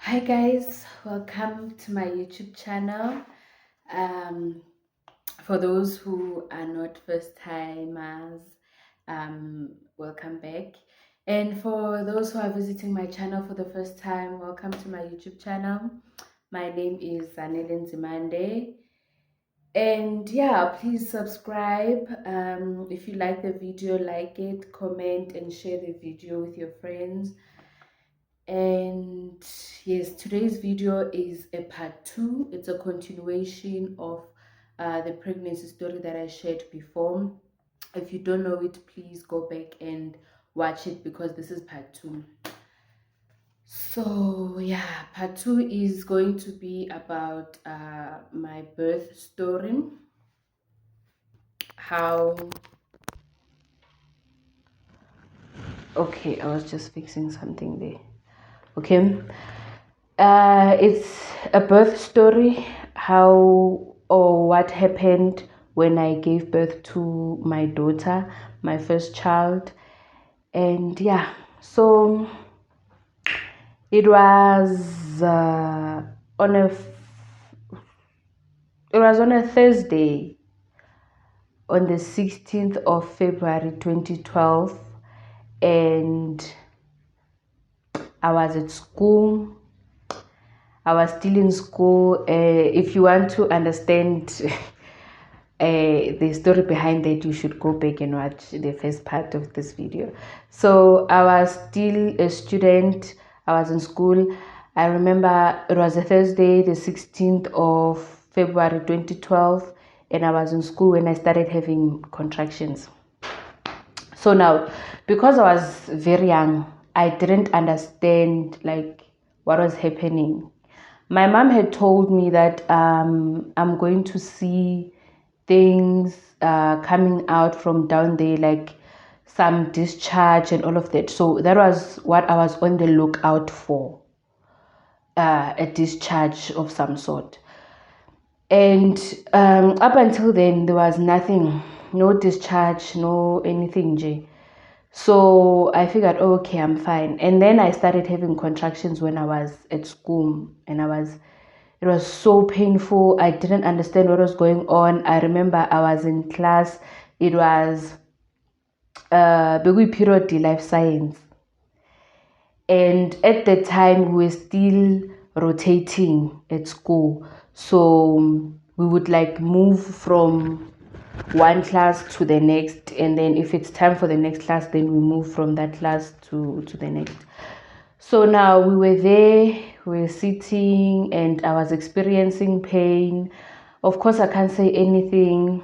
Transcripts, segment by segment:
Hi guys, welcome to my YouTube channel. Um, for those who are not first timers, welcome back. And for those who are visiting my channel for the first time, welcome to my YouTube channel. My name is Zanele Nzimande. And yeah, please subscribe. If you like the video, like it, comment, and share the video with your friends. And yes, today's video is a part 2. It's a continuation of the pregnancy story that I shared before. If you don't know it, please go back and watch it because this is part 2. So yeah, part 2 is going to be about my birth story. How Okay, I was just fixing something there. Okay. It's a birth story, how or what happened when I gave birth to my daughter, my first child. And yeah, so it was on a it was on a Thursday, on the 16th of February 2012, and I was at school. I was still in school. If you want to understand the story behind that, you should go back and watch the first part of this video. So I was still a student. I was in school. I remember it was a Thursday, the 16th of February 2012, and I was in school when I started having contractions. So now, because I was very young, I didn't understand like what was happening. My mom had told me that I'm going to see things coming out from down there, like some discharge and all of that. So that was what I was on the lookout for, a discharge of some sort. And up until then, there was nothing, no discharge, no anything, J. So I figured, oh, okay, I'm fine. And then I started having contractions when I was at school, and it was so painful. I didn't understand what was going on. I remember I was in class. It was Begui period life science. And at the time we were still rotating at school. So we would like move from one class to the next, and then if it's time for the next class, then we move from that class to the next. So now we were there, we were sitting, and I was experiencing pain. Of course, I can't say anything,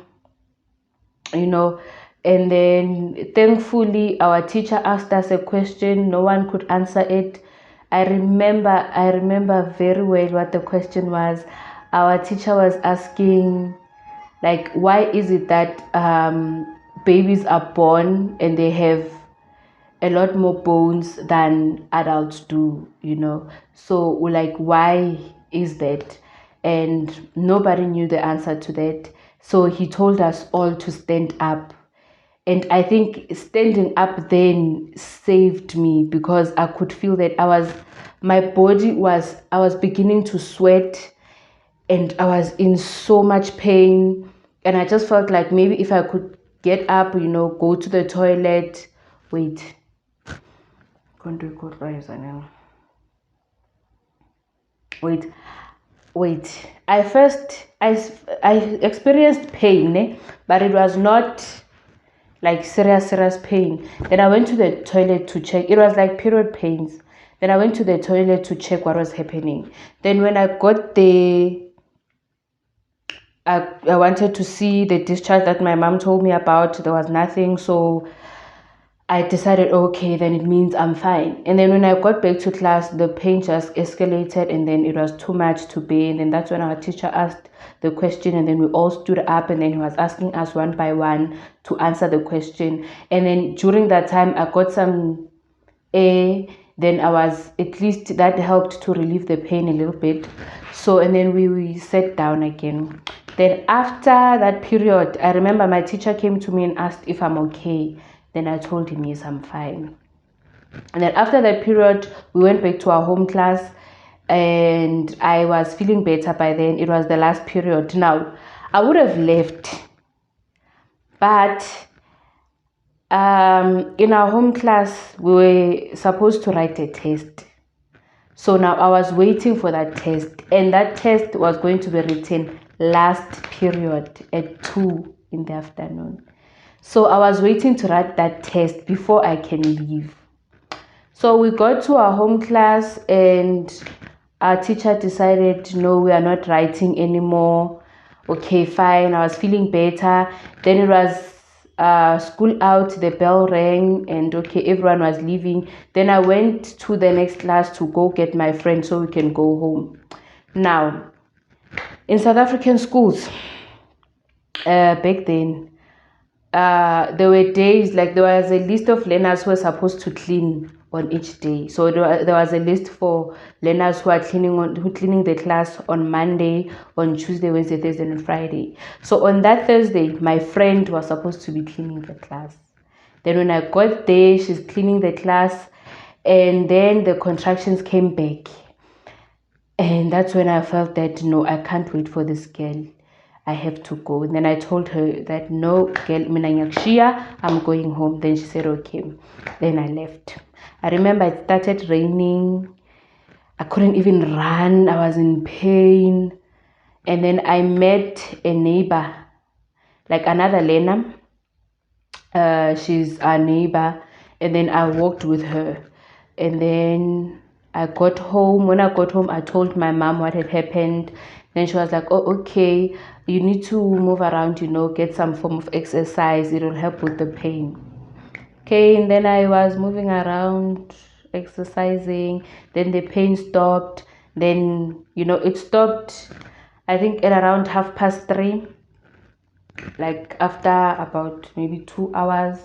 you know. And then thankfully, our teacher asked us a question. No one could answer it. I remember very well what the question was. Our teacher was asking, like, why is it that babies are born and they have a lot more bones than adults do, you know? So like, why is that? And nobody knew the answer to that. So he told us all to stand up, and I think standing up then saved me, because I could feel that I was beginning to sweat, and I was in so much pain. And I just felt like maybe if I could get up, go to the toilet. Wait. Wait. Wait. I experienced pain, but it was not like serious pain. Then I went to the toilet to check. It was like period pains. Then I went to the toilet to check what was happening. Then when I got there, I wanted to see the discharge that my mom told me about. There was nothing. So I decided, okay, then it means I'm fine. And then when I got back to class, the pain just escalated, and then it was too much to bear. And then that's when our teacher asked the question, and then we all stood up, and then he was asking us one by one to answer the question. And then during that time, I got some air. Then at least that helped to relieve the pain a little bit. So, and then we sat down again. Then after that period, I remember my teacher came to me and asked if I'm okay. Then I told him, yes, I'm fine. And then after that period, we went back to our home class. and I was feeling better by then. It was the last period. Now, I would have left, but in our home class, we were supposed to write a test. So now I was waiting for that test, and that test was going to be written last period at 2 in the afternoon. So I was waiting to write that test before I can leave. So we got to our home class, and our teacher decided, no, we are not writing anymore. Okay, fine. I was feeling better. Then it was school out, the bell rang, and okay, everyone was leaving. Then I went to the next class to go get my friend so we can go home. Now, in South African schools, back then, there were days, like there was a list of learners who were supposed to clean on each day. So there was a list for learners who are cleaning the class on Monday, on Tuesday, Wednesday, Thursday, and Friday. So on that Thursday, my friend was supposed to be cleaning the class. Then when I got there, she's cleaning the class, and then the contractions came back. And that's when I felt that no, I can't wait for this girl. I have to go. And then I told her that no, girl, I'm going home. Then she said okay. Then I left. I remember it started raining. I couldn't even run. I was in pain. And then I met a neighbor, like another learner. She's our neighbor. And then I walked with her. And then I got home. When I got home, I told my mom what had happened. Then she was like, oh, okay, you need to move around, get some form of exercise. It'll help with the pain. Okay, and then I was moving around, exercising. Then the pain stopped. Then, it stopped, I think, at around 3:30, like after about maybe 2 hours.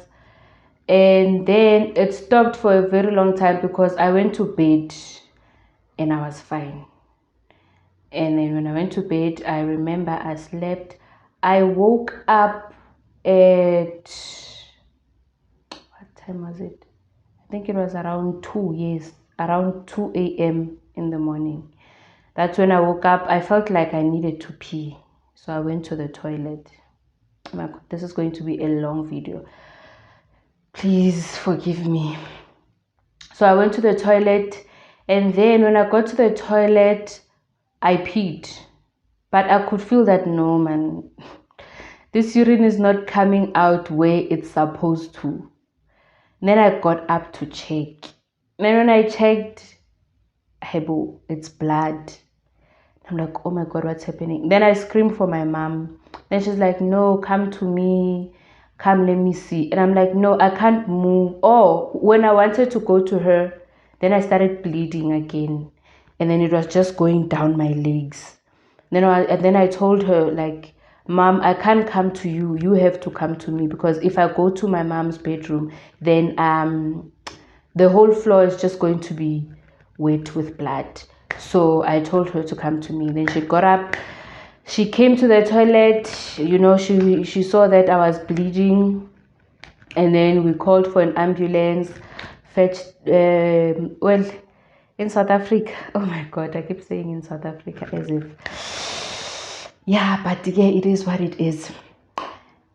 And then it stopped for a very long time because I went to bed and I was fine. And then when I went to bed, I remember I slept. I woke up at, what time was it? I think it was around 2, yes, around 2 a.m. in the morning. That's when I woke up. I felt like I needed to pee. So I went to the toilet. Oh my God, this is going to be a long video. Please forgive me. So I went to the toilet, and then when I got to the toilet, I peed. But I could feel that, no, man, this urine is not coming out where it's supposed to. And then I got up to check. Then when I checked, hebo, it's blood. I'm like, oh my God, what's happening? Then I screamed for my mom. Then she's like, no, come to me. Come, let me see. And I'm like, no, I can't move. Oh, when I wanted to go to her, then I started bleeding again. And then it was just going down my legs. Then I told her, like, Mom, I can't come to you. You have to come to me, because if I go to my mom's bedroom, then the whole floor is just going to be wet with blood. So I told her to come to me. Then she got up. She came to the toilet. She saw that I was bleeding, and then we called for an ambulance. Fetched. In South Africa. Oh my God, I keep saying in South Africa as if. Yeah, but yeah, it is what it is.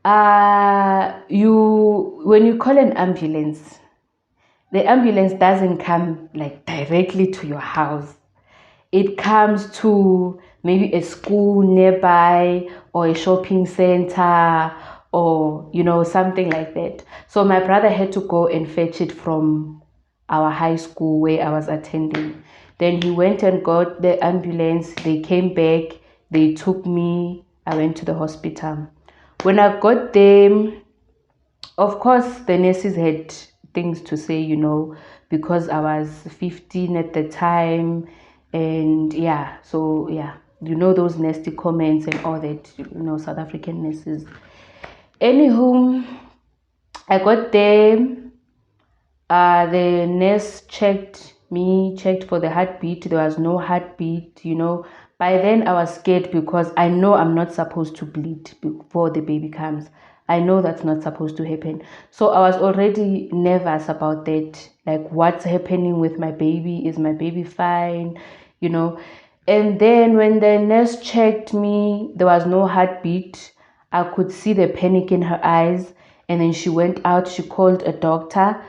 When you call an ambulance, the ambulance doesn't come like directly to your house. It comes to maybe a school nearby, or a shopping center, or something like that. So my brother had to go and fetch it from our high school where I was attending. Then he went and got the ambulance. They came back. They took me. I went to the hospital. When I got there, of course, the nurses had things to say, because I was 15 at the time. And yeah, so yeah, those nasty comments and all that, South African nurses. Anywho, I got there. The nurse checked me, checked for the heartbeat. There was no heartbeat. By then I was scared, because I know I'm not supposed to bleed before the baby comes. I know that's not supposed to happen. So I was already nervous about that. Like, what's happening with my baby? Is my baby fine? you know. And then when the nurse checked me, there was no heartbeat. I could see the panic in her eyes. And then she went out, she called a doctor.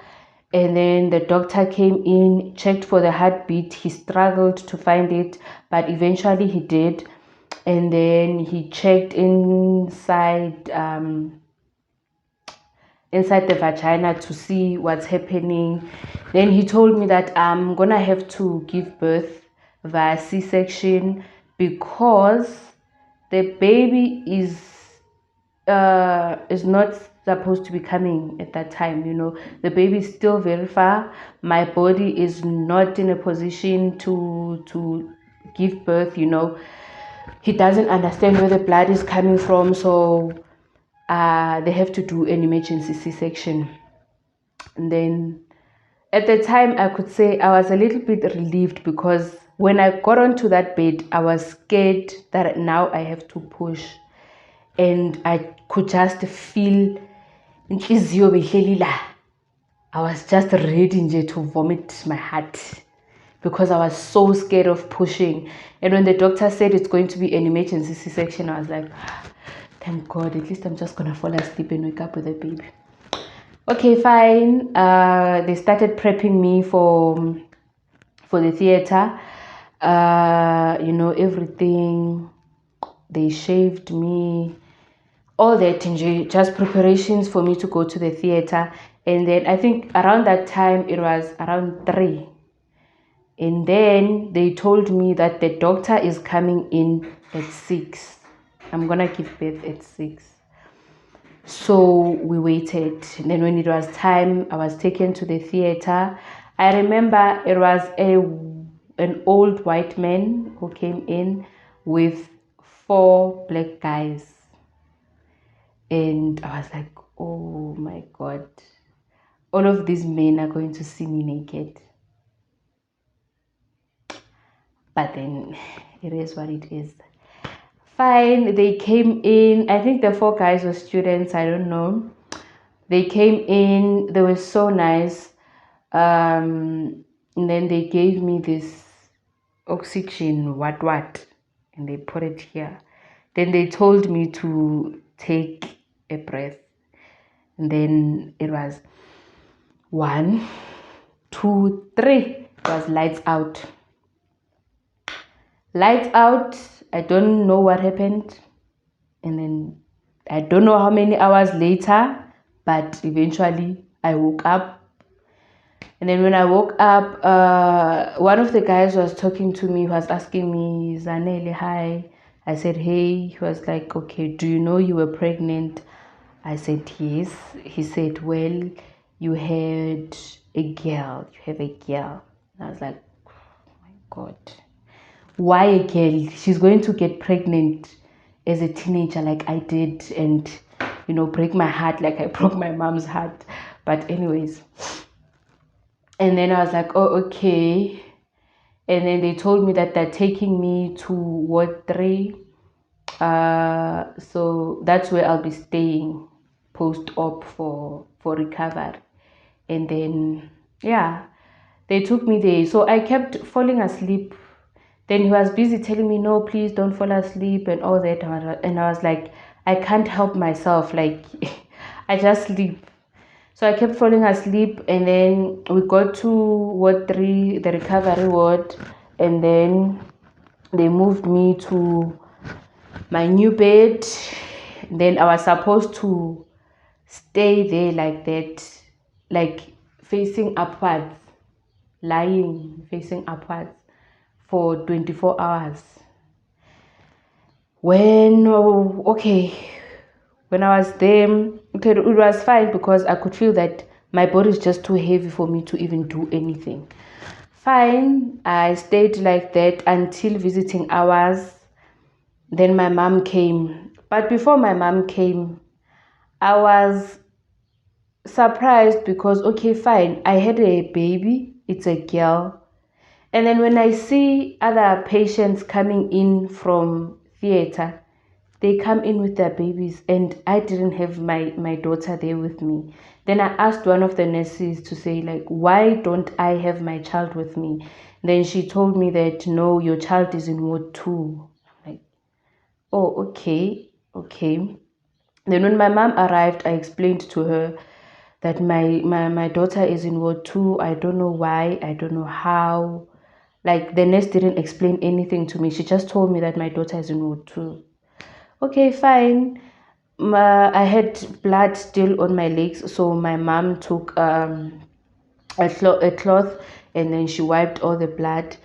And then the doctor came in, checked for the heartbeat. He struggled to find it, but eventually he did. And then he checked inside the vagina to see what's happening. Then he told me that I'm gonna have to give birth via C-section because the baby is not supposed to be coming at that time. The baby is still very far. My body is not in a position to give birth. He doesn't understand where the blood is coming from, so they have to do an emergency C-section. And then at the time, I could say I was a little bit relieved because when I got onto that bed, I was scared that now I have to push. And I could just feel inhliziyo behleli la. I was just ready to vomit my heart because I was so scared of pushing. And when the doctor said it's going to be an emergency C-section, I was like, thank God, at least I'm just gonna fall asleep and wake up with a baby. Okay, fine. They started prepping me for the theater. Everything. They shaved me, all that, just preparations for me to go to the theater. And then I think around that time it was around 3. And then they told me that the doctor is coming in at 6. I'm gonna give birth at 6. So we waited. And then when it was time, I was taken to the theater. I remember it was an old white man who came in with 4 black guys. And I was like, oh my God, all of these men are going to see me naked. But then it is what it is. Fine, they came in. I think the 4 guys were students, I don't know. They came in, they were so nice. And then they gave me this oxygen, what, and they put it here. Then they told me to take a breath. And then it was 1, 2, 3. It was lights out. Lights out. I don't know what happened. And then I don't know how many hours later, but eventually I woke up. And then when I woke up, one of the guys was talking to me, was asking me, Zanele, hi. I said, hey. He was like, okay, do you know you were pregnant? I said, yes. He said, well, you had a girl. You have a girl. And I was like, oh my God. Why a girl? She's going to get pregnant as a teenager like I did and, break my heart like I broke my mom's heart. But anyways. And then I was like, oh, okay. And then they told me that they're taking me to Ward 3. So that's where I'll be staying post-op for recovery. And then, yeah, they took me there. So I kept falling asleep. Then he was busy telling me, no, please don't fall asleep and all that. And I was like, I can't help myself. Like, I just sleep. So I kept falling asleep, and then we got to Ward 3, the recovery ward, and then they moved me to my new bed. Then I was supposed to stay there like that, like facing upwards, lying facing upwards for 24 hours. When I was there, okay, it was fine because I could feel that my body is just too heavy for me to even do anything. Fine, I stayed like that until visiting hours. Then my mom came. But before my mom came, I was surprised because, okay, fine, I had a baby, it's a girl. And then when I see other patients coming in from theater, they come in with their babies, and I didn't have my daughter there with me. Then I asked one of the nurses to say, like, why don't I have my child with me? Then she told me that no, your child is in ward 2. Like, oh, okay, okay. Then when my mom arrived, I explained to her that my daughter is in ward 2. I don't know why, I don't know how. Like, the nurse didn't explain anything to me. She just told me that my daughter is in ward 2. Okay, fine. I had blood still on my legs, so my mom took a cloth, and then she wiped all the blood,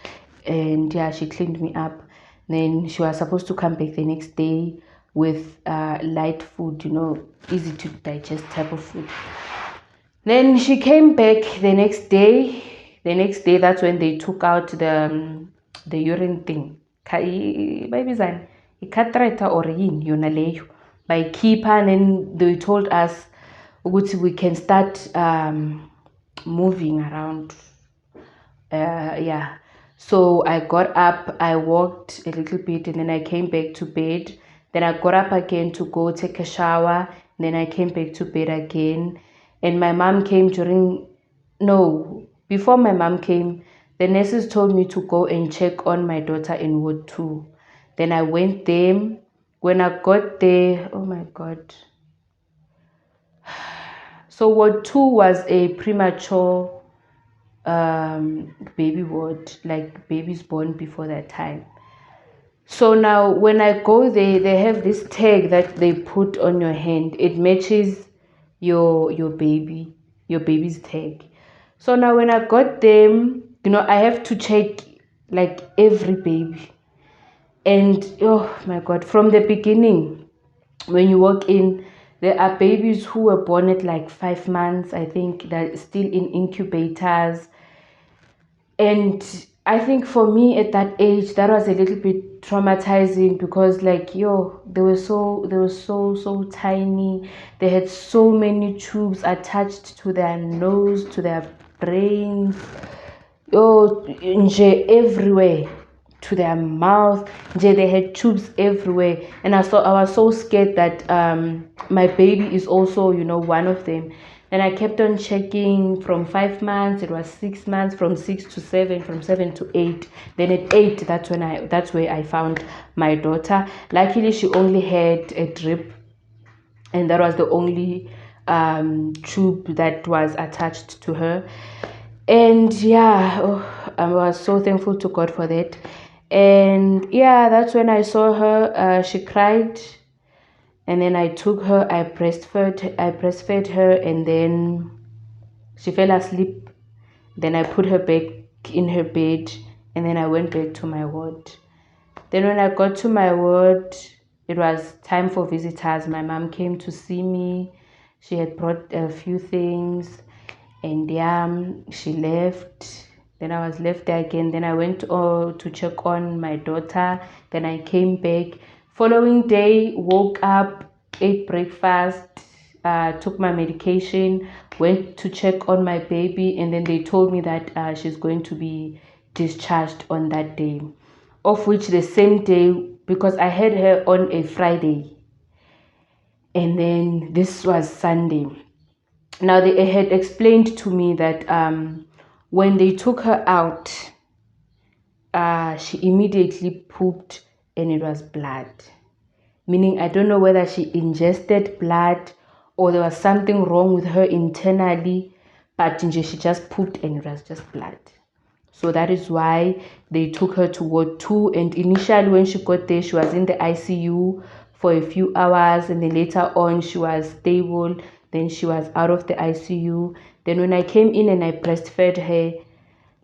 and yeah, she cleaned me up. Then she was supposed to come back the next day with light food, easy to digest type of food. Then she came back the next day. The next day, that's when they took out the urine thing. Bayibizani, i-catheter or yini yona leyo. Bayikhipha, and then they told us ukuthi we can start moving around. Yeah. So I got up, I walked a little bit, and then I came back to bed. Then I got up again to go take a shower. Then I came back to bed again. And my mom came no, before my mom came, the nurses told me to go and check on my daughter in ward 2. Then I went there. When I got there, oh my God. So ward 2 was a premature baby ward, like babies born before that time. So now when I go there, they have this tag that they put on your hand. It matches your baby's tag. So now when I got them, I have to check like every baby. And oh my God, from the beginning, when you walk in, there are babies who were born at like 5 months, I think, that still in incubators. And I think for me at that age, that was a little bit traumatizing, because like, they were so tiny. They had so many tubes attached to their nose, to their brains, nje everywhere, to their mouth. Nje, they had tubes everywhere. And I was so scared that my baby is also, one of them. And I kept on checking. From 5 months, it was 6 months, from 6 to 7, from 7 to 8. Then at 8, that's where I found my daughter. Luckily, she only had a drip, and that was the only tube that was attached to her. And yeah, I was so thankful to God for that. And yeah, that's when I saw her. She cried, and then I took her, I breastfed her, and then she fell asleep. Then I put her back in her bed, and then I went back to my ward. Then when I got to my ward, it was time for visitors. My mom came to see me. She had brought a few things, and yeah, she left. Then I was left there again. Then I went to check on my daughter. Then I came back. Following day, woke up, ate breakfast, took my medication, went to check on my baby, and then they told me that she's going to be discharged on that day. Of which the same day, because I had her on a Friday, and then this was Sunday. Now they had explained to me that when they took her out, she immediately pooped, and it was blood. Meaning, I don't know whether she ingested blood or there was something wrong with her internally, but she just pooped and it was just blood. So that is why they took her to ward 2. And initially when she got there, she was in the ICU for a few hours, and then later on she was stable. Then she was out of the ICU. Then when I came in and I breastfed her,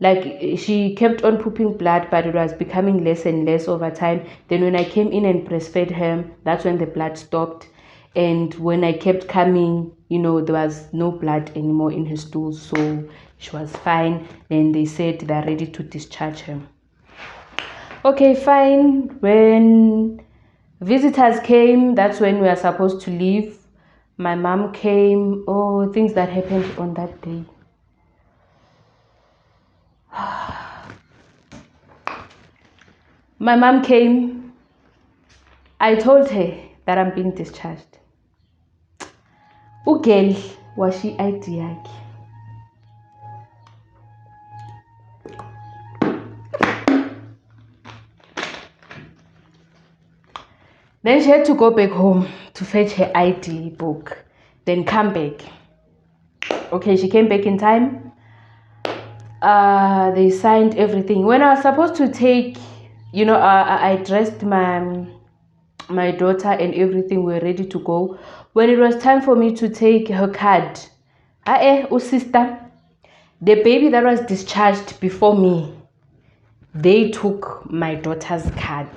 like, she kept on pooping blood, but it was becoming less and less over time. Then when I came in and breastfed her, that's when the blood stopped. And when I kept coming, there was no blood anymore in her stools, so she was fine. Then they said they're ready to discharge her. Okay, fine. When visitors came, that's when we are supposed to leave. My mom came. Oh, things that happened on that day. My mom came. I told her that I'm being discharged. Ugel washi ID yakhe. Then she had to go back home to fetch her ID book, then come back. Okay, she came back in time. They signed everything. When I was supposed to take, I dressed my daughter and everything. We were ready to go. When it was time for me to take her card, sister, the baby that was discharged before me, they took my daughter's card.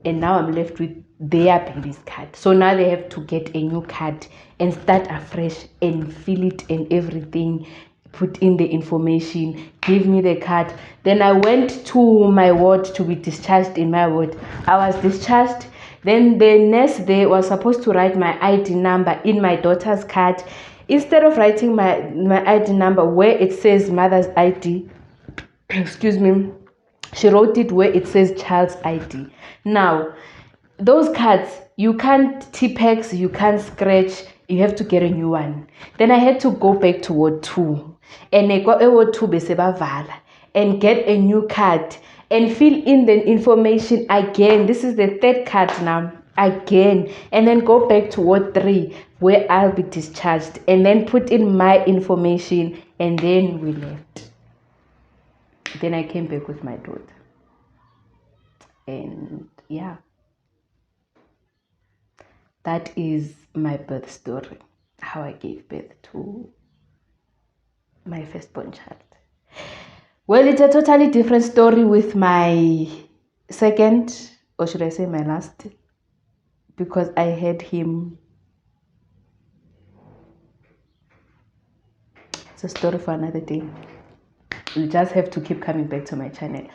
And now I'm left with their baby's card. So now they have to get a new card and start afresh and fill it and everything, put in the information, give me the card. Then I went to my ward to be discharged in my ward. I was discharged. Then the nurse there was supposed to write my ID number in my daughter's card. Instead of writing my ID number where it says mother's ID, excuse me, she wrote it where it says child's ID. Now, those cards, you can't T-Pex, you can't scratch, you have to get a new one. Then I had to go back to Ward 2. And I got a Ward 2 and get a new card and fill in the information again. This is the third card now. Again. And then go back to Ward 3 where I'll be discharged. And then put in my information. And then we left. Then I came back with my daughter. And yeah, that is my birth story, how I gave birth to my firstborn child. Well, it's a totally different story with my second, or should I say my last, because I had him. It's a story for another day. You just have to keep coming back to my channel.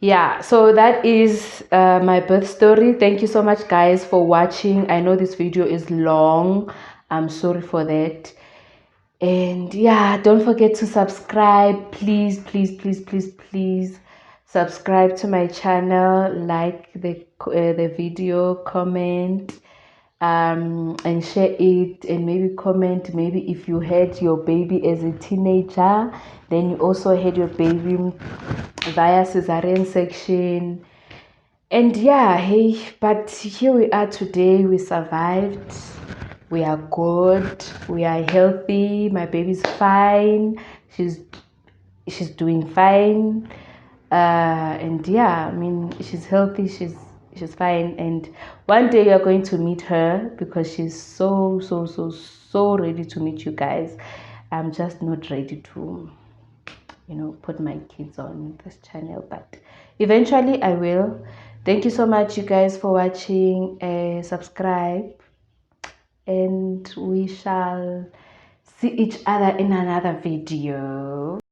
Yeah, so that is my birth story. Thank you so much, guys, for watching. I know this video is long. I'm sorry for that. And yeah, don't forget to subscribe. Please, please, please, please, please subscribe to my channel. Like the video, comment, and share it, and maybe comment maybe if you had your baby as a teenager, then you also had your baby via cesarean section. And yeah, hey, but here we are today. We survived. We are good. We are healthy. My baby's fine. She's doing fine. And yeah, I mean, she's healthy. She's fine. And one day you're going to meet her because she's so ready to meet you guys. I'm just not ready to, put my kids on this channel, but eventually I will. Thank you so much, you guys, for watching. Subscribe, and we shall see each other in another video.